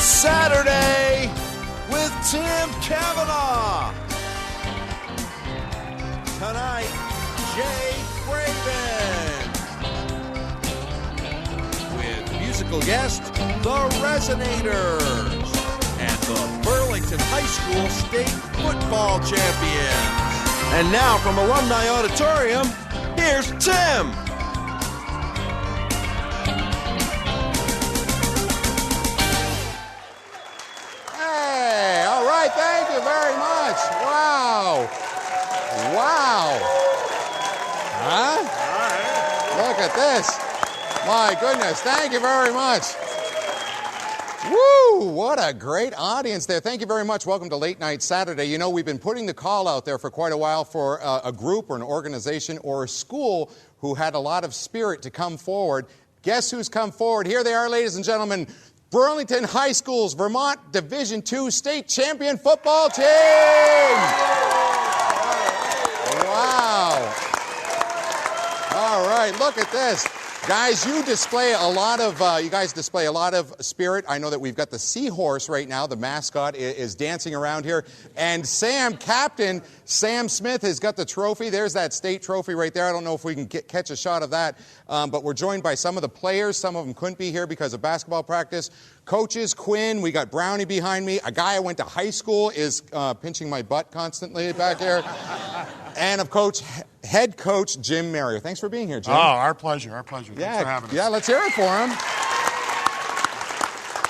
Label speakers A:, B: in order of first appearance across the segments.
A: Saturday with Tim Kavanagh. Tonight, Jay Craven. With musical guest, the Resonators. And the Burlington High School State Football Champions. And now from Alumni Auditorium, here's Tim.
B: Hey, all right, thank you very much. Wow. Wow. Huh? Look at this. My goodness, thank you very much. Woo, what a great audience there. Thank you very much. Welcome to Late Night Saturday. You know, we've been putting the call out there for quite a while for a group or an organization or a school who had a lot of spirit to come forward. Guess who's come forward? Here they are, ladies and gentlemen. Burlington High School's Vermont Division II State Champion Football Team! Wow. All right, look at this. Guys, you guys display a lot of spirit. I know that we've got the seahorse right now. The mascot is dancing around here. And Captain Sam Smith has got the trophy. There's that state trophy right there. I don't know if we can catch a shot of that. But we're joined by some of the players. Some of them couldn't be here because of basketball practice. Coaches, Quinn, we got Brownie behind me. A guy I went to high school is pinching my butt constantly back here. And, of course, head coach Jim Merrier. Thanks for being here, Jim.
C: Oh, our pleasure, our pleasure. Thanks for having us.
B: Yeah, let's hear it for him.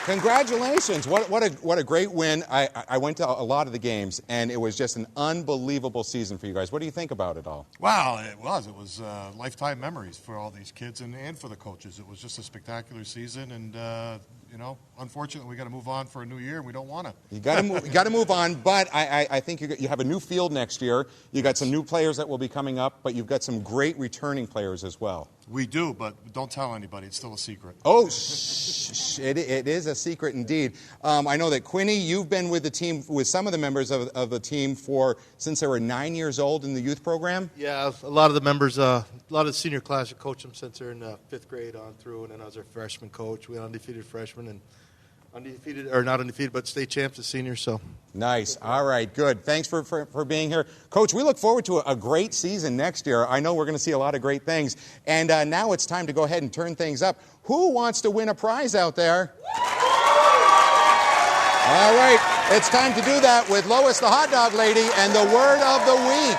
B: Congratulations. What a great win. I went to a lot of the games, and it was just an unbelievable season for you guys. What do you think about it all?
C: Wow, it was lifetime memories for all these kids and for the coaches. It was just a spectacular season, and unfortunately, we got to move on for a new year, and we don't want to.
B: You got to move on, but I think you have a new field next year. You got some new players that will be coming up, but you've got some great returning players as well.
C: We do, but don't tell anybody. It's still a secret.
B: Oh, it is a secret indeed. I know that, Quinny, you've been with the team, with some of the members of the team since they were 9 years old in the youth program?
D: Yeah, a lot of the members, a lot of the senior class have coached them since they're in 5th grade on through, and then I was their freshman coach. We had undefeated freshmen and not undefeated, but state champs as seniors. So
B: nice. All right, good. Thanks for being here. Coach, we look forward to a great season next year. I know we're going to see a lot of great things. And now it's time to go ahead and turn things up. Who wants to win a prize out there? All right, it's time to do that with Lois the Hot Dog Lady and the word of the week.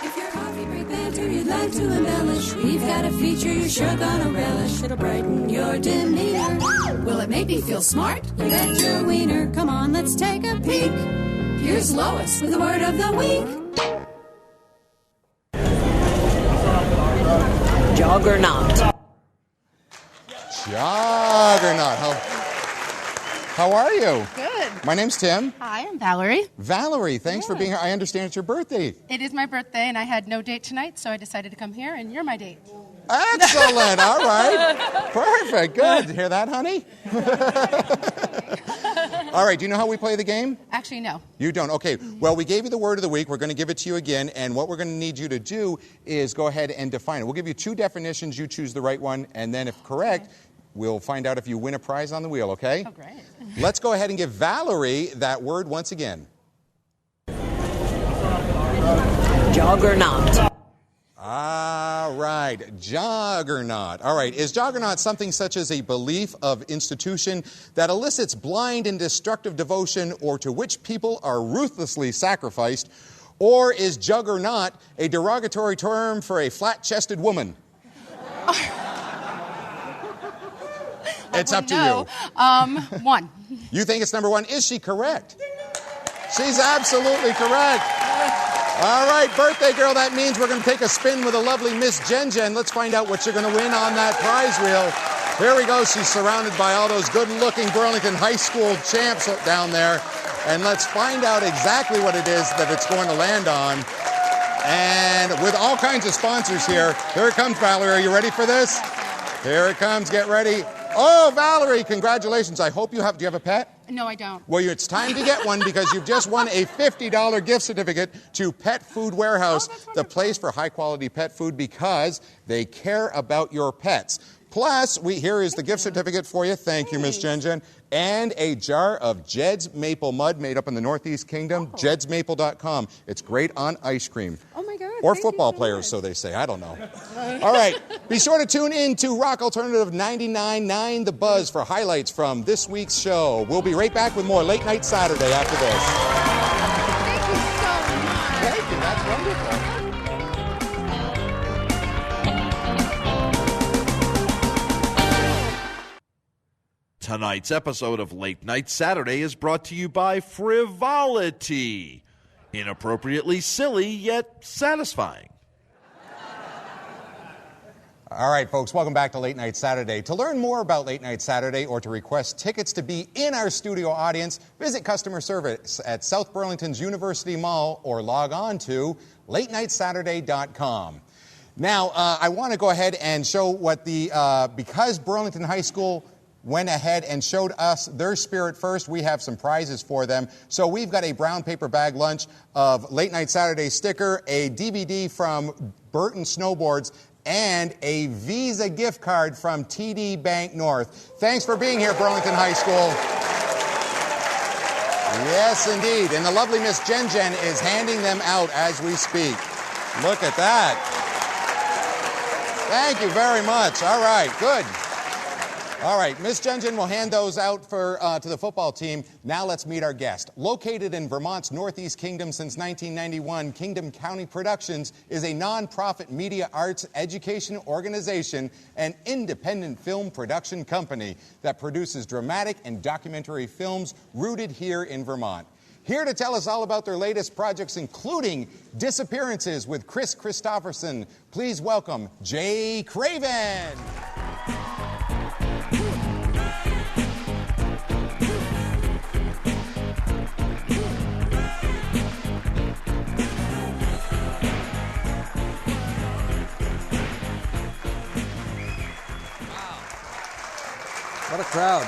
E: If your coffee break banter you'd like to embellish, we've got a feature you're sure gonna relish. It'll brighten your demeanor. Will it make me feel smart? You bet your wiener. Come on, let's take a peek. Here's Lois with the word of the week.
F: Juggernaut.
B: Juggernaut. How are you?
G: Good.
B: My name's Tim.
G: Hi, I'm Valerie.
B: Valerie, thanks for being here. I understand it's your birthday.
G: It is my birthday, and I had no date tonight, so I decided to come here, and you're my date.
B: Excellent. All right. Perfect. Good. Hear that, honey? All right. Do you know how we play the game?
G: Actually, no.
B: You don't? Okay. Well, we gave you the word of the week. We're going to give it to you again. And what we're going to need you to do is go ahead and define it. We'll give you 2 definitions. You choose the right one. And then if correct, we'll find out if you win a prize on the wheel, okay?
G: Oh, great.
B: Let's go ahead and give Valerie that word once again.
F: Juggernaut.
B: All right, juggernaut. All right, is juggernaut something such as a belief of institution that elicits blind and destructive devotion or to which people are ruthlessly sacrificed? Or is juggernaut a derogatory term for a flat-chested woman? It's up to
G: you. 1.
B: You think it's number 1? Is she correct? She's absolutely correct. All right, birthday girl, that means we're going to take a spin with a lovely Miss Jen Jen. Let's find out what you're going to win on that prize wheel. Here we go. She's surrounded by all those good-looking Burlington High School champs down there. And let's find out exactly what it is that it's going to land on. And with all kinds of sponsors here it comes, Valerie. Are you ready for this? Here it comes. Get ready. Oh, Valerie, congratulations. I hope do you have a pet?
G: No, I don't.
B: Well, it's time to get one because you've just won a $50 gift certificate to Pet Food Warehouse, the place for high-quality pet food because they care about your pets. Plus, here is the gift certificate for you. Thank you, Miss Jen Jen. And a jar of Jed's Maple Mud made up in the Northeast Kingdom, jedsmaple.com. It's great on ice cream.
F: Oh, my God.
B: Or
F: thank
B: football
F: you so
B: players,
F: much.
B: so they say. I don't know. All right. Be sure to tune in to Rock Alternative 99.9 The Buzz for highlights from this week's show. We'll be right back with more Late Night Saturday after this.
F: Thank you so much.
B: Thank you. That's wonderful.
A: Tonight's episode of Late Night Saturday is brought to you by Frivolity. Inappropriately silly, yet satisfying.
B: All right, folks, welcome back to Late Night Saturday. To learn more about Late Night Saturday or to request tickets to be in our studio audience, visit customer service at South Burlington's University Mall or log on to latenightsaturday.com. Now, I want to go ahead and show what because Burlington High School went ahead and showed us their spirit first, we have some prizes for them. So we've got a brown paper bag lunch of Late Night Saturday sticker, a DVD from Burton Snowboards, and a Visa gift card from TD Bank North. Thanks for being here, Burlington High School. Yes, indeed. And the lovely Miss Jen Jen is handing them out as we speak. Look at that. Thank you very much. All right, good. All right, Miss Jen Jen will hand those out to the football team. Now let's meet our guest. Located in Vermont's Northeast Kingdom since 1991, Kingdom County Productions is a nonprofit media arts education organization and independent film production company that produces dramatic and documentary films rooted here in Vermont. Here to tell us all about their latest projects, including Disappearances with Chris Christopherson, please welcome Jay Craven.
H: What a crowd.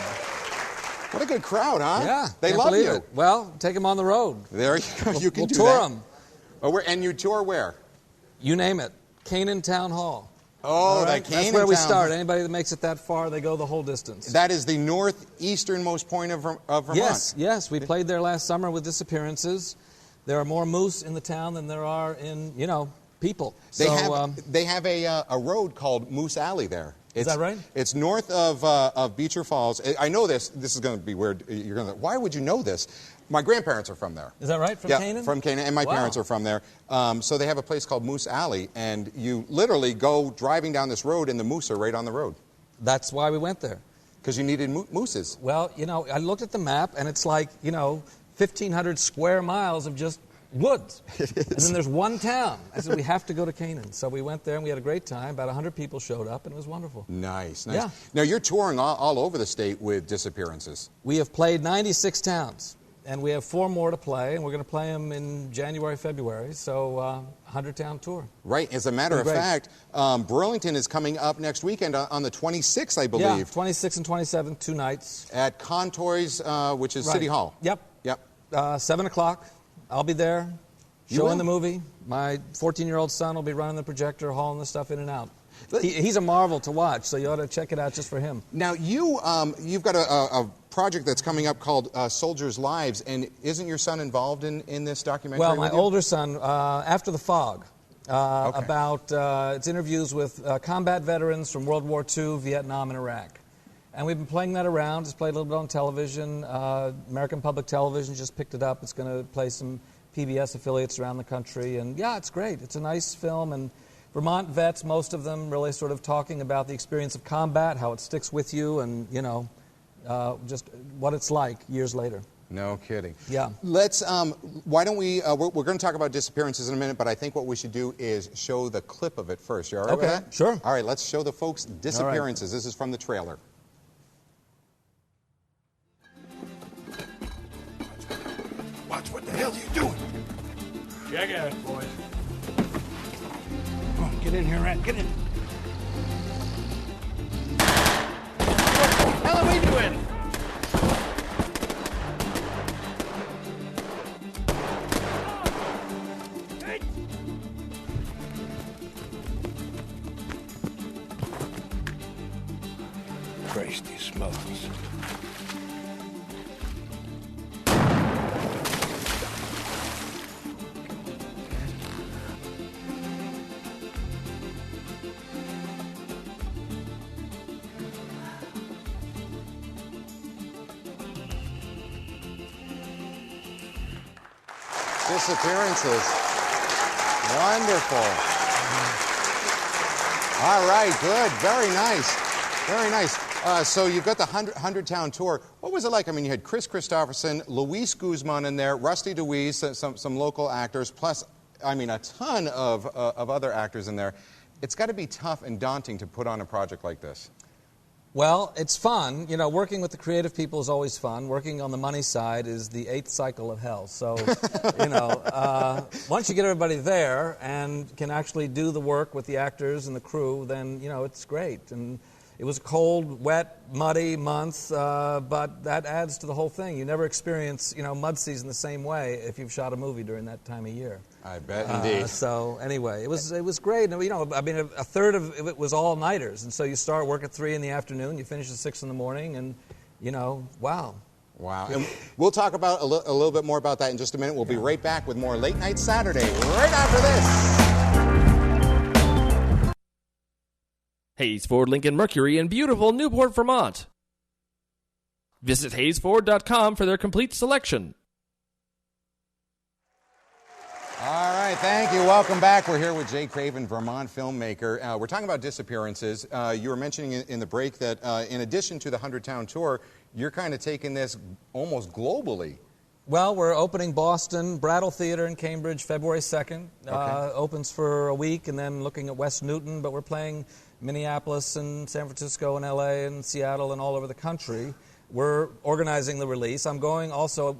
B: What a good crowd, huh?
H: Yeah.
B: They
H: can't
B: love
H: believe
B: you.
H: it. Well, take them on the road.
B: There you go. You can
H: We'll
B: do
H: tour
B: that.
H: them.
B: Oh, and you tour where?
H: You name it. Canaan Town Hall.
B: Oh,
H: All right?
B: that Canaan
H: That's where we
B: Town.
H: start. Anybody that makes it that far, they go the whole distance.
B: That is the northeasternmost point of Vermont.
H: Yes. We played there last summer with Disappearances. There are more moose in the town than there are in, people.
B: They have a road called Moose Alley there.
H: Is that right?
B: It's north of Beecher Falls. I know this. This is going to be weird. Why would you know this? My grandparents are from there.
H: Is that right? From Canaan?
B: From Canaan, and my parents are from there. So they have a place called Moose Alley, and you literally go driving down this road, and the moose are right on the road.
H: That's why we went there.
B: Because you needed mooses.
H: Well, I looked at the map, and it's like, 1,500 square miles of just woods.
B: It is.
H: And then there's one town. I said, we have to go to Canaan. So we went there, and we had a great time. About 100 people showed up, and it was wonderful.
B: Nice.
H: Yeah.
B: Now, you're touring all over the state with Disappearances.
H: We have played 96 towns, and we have 4 more to play, and we're going to play them in January, February. So 100-town tour.
B: Right. As a matter of
H: Great.
B: fact, Burlington is coming up next weekend on the 26th, I believe.
H: Yeah, 26th and 27th, 2 nights.
B: At Contoy's, which is
H: Right.
B: City Hall.
H: Yep. 7 o'clock. I'll be there,
B: You
H: showing
B: will?
H: the movie. My 14-year-old son will be running the projector, hauling the stuff in and out. He's a marvel to watch, so you ought to check it out just for him.
B: Now, you've got a project that's coming up called Soldiers' Lives, and isn't your son involved in this documentary?
H: Well, my
B: with you?
H: older son, After the Fog, about it's interviews with combat veterans from World War II, Vietnam, and Iraq. And we've been playing that around. It's played a little bit on television. American Public Television just picked it up. It's going to play some PBS affiliates around the country. And, yeah, it's great. It's a nice film. And Vermont vets, most of them really sort of talking about the experience of combat, how it sticks with you, and, just what it's like years later.
B: No kidding.
H: Yeah.
B: Let's, why don't we, we're going to talk about Disappearances in a minute, but I think what we should do is show the clip of it first. You all right with that?
H: Sure.
B: All right, let's show the folks Disappearances. This is from the trailer.
C: Watch what the hell you doing.
I: Check it out, boys. Come on, get in here, Rat. Get in. What the hell are we doing? Hey. Yes.
B: Disappearances. Wonderful. All right, good. Very nice. Very nice. So you've got the 100-town tour. What was it like? I mean, you had Chris Christopherson, Luis Guzman in there, Rusty DeWeese, some local actors, plus, I mean, a ton of other actors in there. It's got to be tough and daunting to put on a project like this.
H: Well, it's fun. You know, working with the creative people is always fun. Working on the money side is the 8th cycle of hell. So, you know, once you get everybody there and can actually do the work with the actors and the crew, then, you know, it's great. And it was a cold, wet, muddy month, but that adds to the whole thing. You never experience, you know, mud season the same way if you've shot a movie during that time of year.
B: I bet indeed.
H: So anyway, it was great. And, you know, I mean, a third of it was all-nighters, and so you start work at 3 in the afternoon, you finish at 6 in the morning, and you know, wow.
B: Wow. And we'll talk about a little bit more about that in just a minute. We'll be right back with more Late Night Saturday right after this.
J: Hayes Ford Lincoln Mercury in beautiful Newport, Vermont. Visit hayesford.com for their complete selection.
B: All right, thank you. Welcome back. We're here with Jay Craven, Vermont filmmaker. We're talking about disappearances. You were mentioning in the break that in addition to the 100-town tour, you're kind of taking this almost globally.
H: Well, we're opening Boston, Brattle Theater in Cambridge, February 2nd.
B: Okay.
H: Opens for a week, and then looking at West Newton, but we're playing Minneapolis and San Francisco and LA and Seattle and all over the country. We're organizing the release. I'm going also,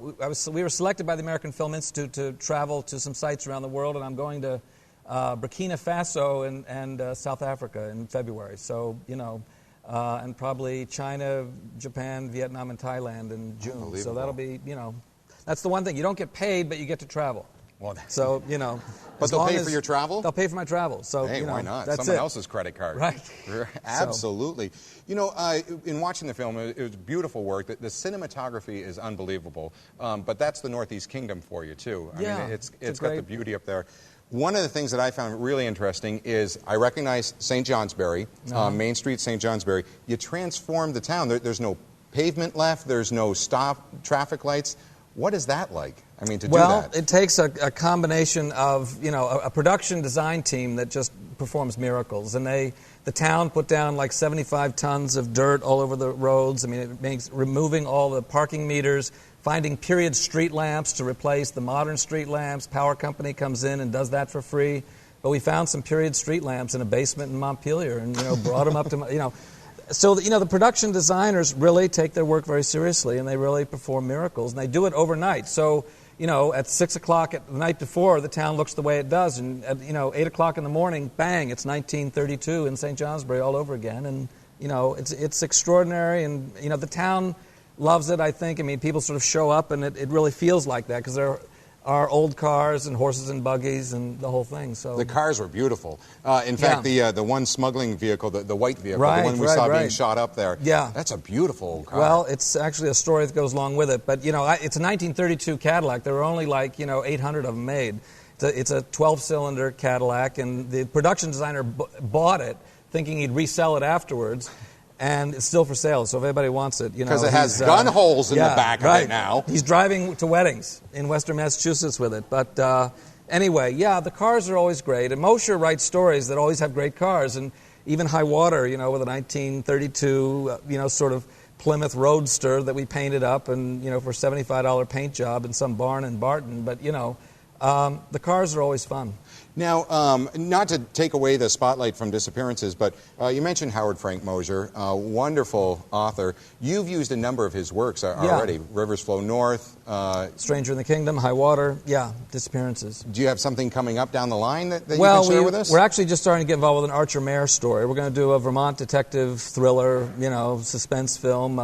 H: we were selected by the American Film Institute to travel to some sites around the world, and I'm going to Burkina Faso and South Africa in February. So, you know, and probably China, Japan, Vietnam, and Thailand in June. So that'll be, you know, that's the one thing. You don't get paid, but you get to travel.
B: Well,
H: so, you know.
B: But they'll pay for your travel?
H: They'll pay for my travel. So,
B: hey,
H: you know,
B: why not?
H: That's
B: Someone
H: it.
B: else's credit card.
H: Right.
B: Absolutely. You know, in watching the film, it was beautiful work. The cinematography is unbelievable. But that's the Northeast Kingdom for you, too. I mean, it's got the beauty up there. One of the things that I found really interesting is I recognize St. Johnsbury, Main Street, St. Johnsbury. You transformed the town. There's no pavement left. There's no traffic lights. What is that like? I mean, to do that?
H: Well, it takes a combination of, you know, a production design team that just performs miracles. And the town put down like 75 tons of dirt all over the roads. I mean, it makes removing all the parking meters, finding period street lamps to replace the modern street lamps. Power company comes in and does that for free. But we found some period street lamps in a basement in Montpelier and, you know, brought them up to, you know. So, you know, the production designers really take their work very seriously, and they really perform miracles, and they do it overnight. So, you know, at 6 o'clock the night before, the town looks the way it does, and at, you know, 8 o'clock in the morning, bang, it's 1932 in St. Johnsbury all over again, and, you know, it's extraordinary, and, you know, the town loves it, I think. I mean, people sort of show up, and it really feels like that, because there are old cars and horses and buggies and the whole thing. So
B: the cars were beautiful. In fact, the one smuggling vehicle, the white vehicle, the one we saw being shot up there, that's a beautiful car.
H: Well, it's actually a story that goes along with it. But, you know, it's a 1932 Cadillac. There were only like, you know, 800 of them made. It's a 12-cylinder Cadillac, and the production designer bought it thinking he'd resell it afterwards. And it's still for sale, so if anybody wants it, you know.
B: Because it has gun holes in the back of it now.
H: He's driving to weddings in Western Massachusetts with it. But anyway, yeah, the cars are always great. And Mosher writes stories that always have great cars. And even High Water, you know, with a 1932, you know, sort of Plymouth Roadster that we painted up and, you know, for a $75 paint job in some barn in Barton. But, you know, the cars are always fun.
B: Now, not to take away the spotlight from disappearances, but you mentioned Howard Frank Mosher, a wonderful author. You've used a number of his works already. Rivers Flow North.
H: Stranger in the Kingdom, High Water, disappearances.
B: Do you have something coming up down the line that you
H: can
B: share with us?
H: We're actually just starting to get involved with an Archer Mayer story. We're going to do a Vermont detective thriller, you know, suspense film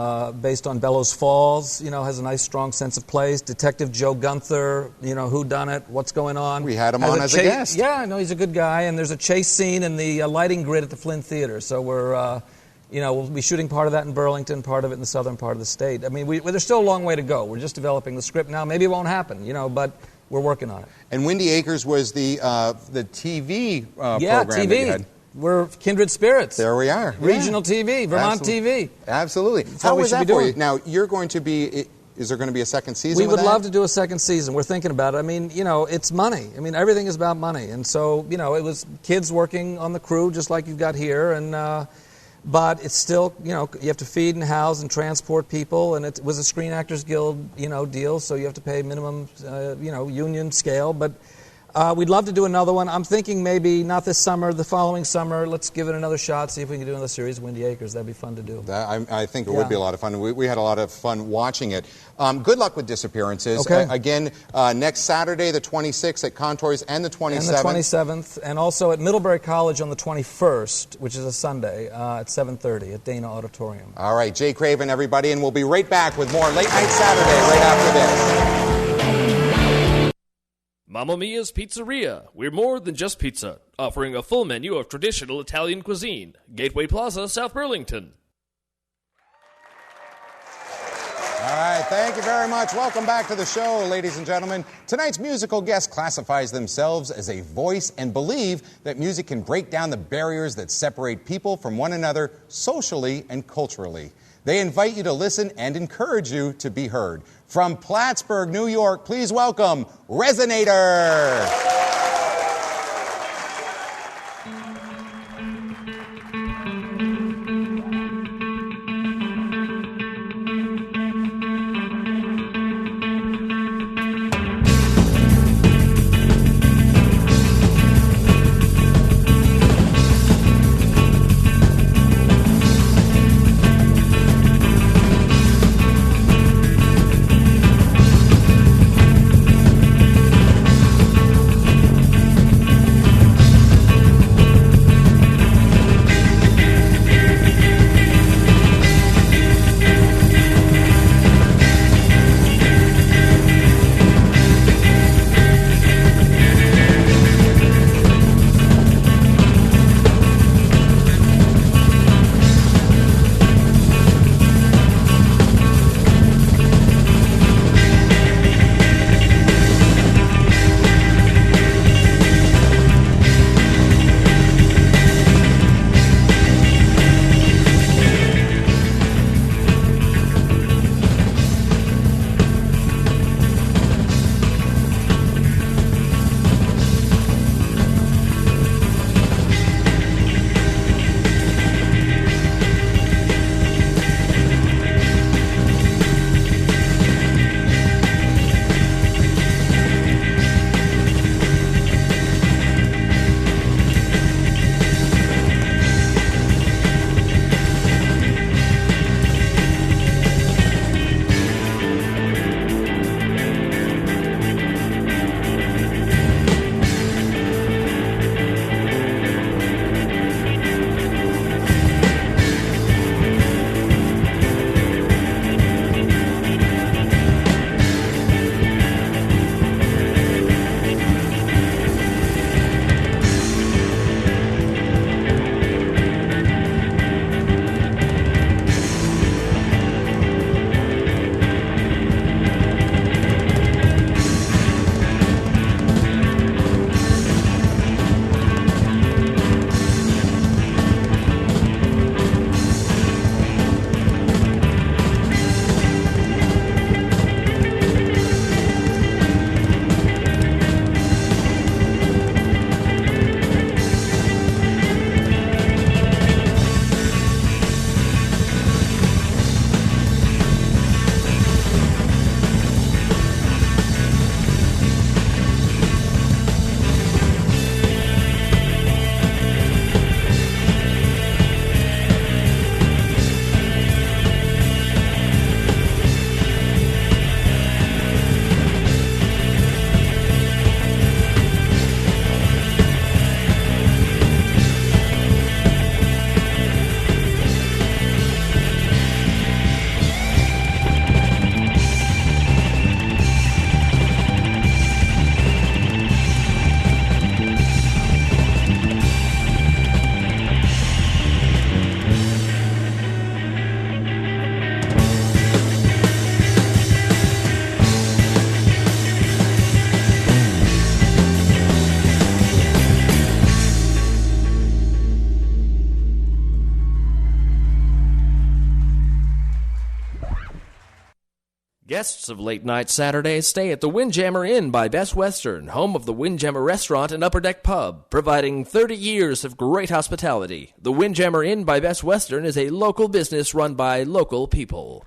H: based on Bellows Falls, you know, has a nice strong sense of place. Detective Joe Gunther, you know, whodunit, what's going on.
B: We had him on as a guest.
H: Yeah, no, he's a good guy, and there's a chase scene in the lighting grid at the Flynn Theater. So we're, we'll be shooting part of that in Burlington, part of it in the southern part of the state. I mean, there's still a long way to go. We're just developing the script now. Maybe it won't happen, but we're working on it.
B: And Windy Acres was the TV
H: yeah,
B: program
H: TV.
B: that you had.
H: We're kindred spirits.
B: There we are.
H: Regional TV, Vermont TV.
B: Absolutely. How was that for you? Now, you're going to be... Is there going to be a second season?
H: We would love to do a second season. We're thinking about it. I mean, it's money. I mean, everything is about money. And so, it was kids working on the crew just like you've got here. And but it's still, you have to feed and house and transport people. And it was a Screen Actors Guild, deal. So you have to pay minimum, union scale. But we'd love to do another one. I'm thinking maybe not this summer, the following summer. Let's give it another shot, see if we can do another series of Windy Acres. That'd be fun to do.
B: I think it would be a lot of fun. We had a lot of fun watching it. Good luck with Disappearances.
H: Okay.
B: Again, next Saturday, the 26th at Contours, and the 27th.
H: And the 27th, and also at Middlebury College on the 21st, which is a Sunday, at 7:30 at Dana Auditorium.
B: All right, Jay Craven, everybody, and we'll be right back with more Late Night Saturday right after this.
J: Mamma Mia's Pizzeria. We're more than just pizza, offering a full menu of traditional Italian cuisine. Gateway Plaza, South Burlington.
B: All right, thank you very much. Welcome back to the show, ladies and gentlemen. Tonight's musical guest classifies themselves as a voice and believe that music can break down the barriers that separate people from one another socially and culturally. They invite you to listen and encourage you to be heard. From Plattsburgh, New York, please welcome Resonator.
J: Guests of Late Night Saturday stay at the Windjammer Inn by Best Western, home of the Windjammer Restaurant and Upper Deck Pub, providing 30 years of great hospitality. The Windjammer Inn by Best Western is a local business run by local people.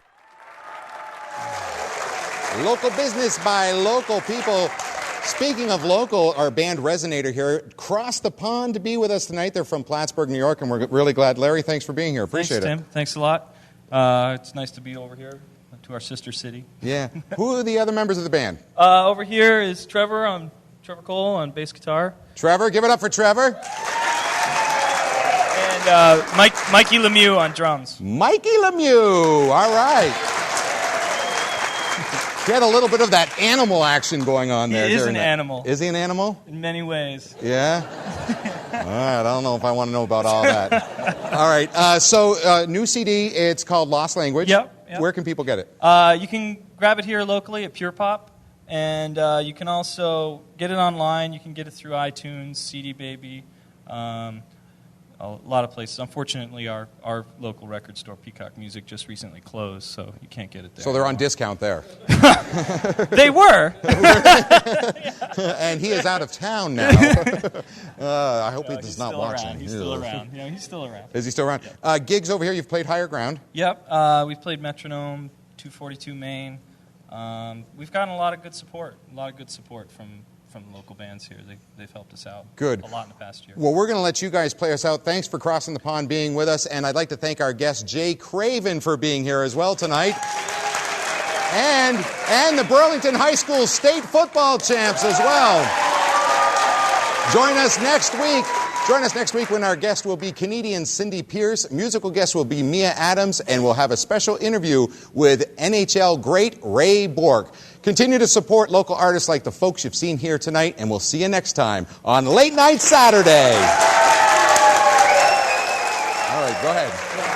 B: Local business by local people. Speaking of local, our band Resonator here crossed the pond to be with us tonight. They're from Plattsburgh, New York, and we're really glad. Larry, thanks for being here. Appreciate
K: Thanks,
B: it.
K: Tim. Thanks a lot. It's nice to be over here to our sister city.
B: Yeah. Who are the other members of the band?
K: Over here is Trevor. I'm Trevor Cole on bass guitar.
B: Trevor, give it up for Trevor.
K: And Mikey Lemieux on drums.
B: Mikey Lemieux. All right. Get a little bit of that animal action going on there.
K: He is an animal.
B: Is he an animal?
K: In many ways.
B: Yeah? All right, I don't know if I want to know about all that. All right, so new CD, it's called Lost Language.
K: Yep.
B: Where can people get it?
K: You can grab it here locally at Pure Pop, and you can also get it online. You can get it through iTunes, CD Baby, a lot of places. Unfortunately, our local record store, Peacock Music, just recently closed, so you can't get it there.
B: So they're on discount there.
K: They were.
B: And he is out of town now. I hope he's not watching.
K: He's still around. He's still around.
B: Is he still around? Gigs over here, you've played Higher Ground.
K: Yep. We've played Metronome, 242 Main. We've gotten a lot of good support. From local bands here. They've helped us out
B: Good.
K: A lot in the past year.
B: Well, we're going to let you guys play us out. Thanks for crossing the pond, being with us, and I'd like to thank our guest Jay Craven for being here as well tonight. And the Burlington High School state football champs as well. Join us next week when our guest will be Canadian Cindy Pierce. Musical guest will be Mia Adams, and we'll have a special interview with NHL great Ray Bork. Continue to support local artists like the folks you've seen here tonight, and we'll see you next time on Late Night Saturday. All right, go ahead.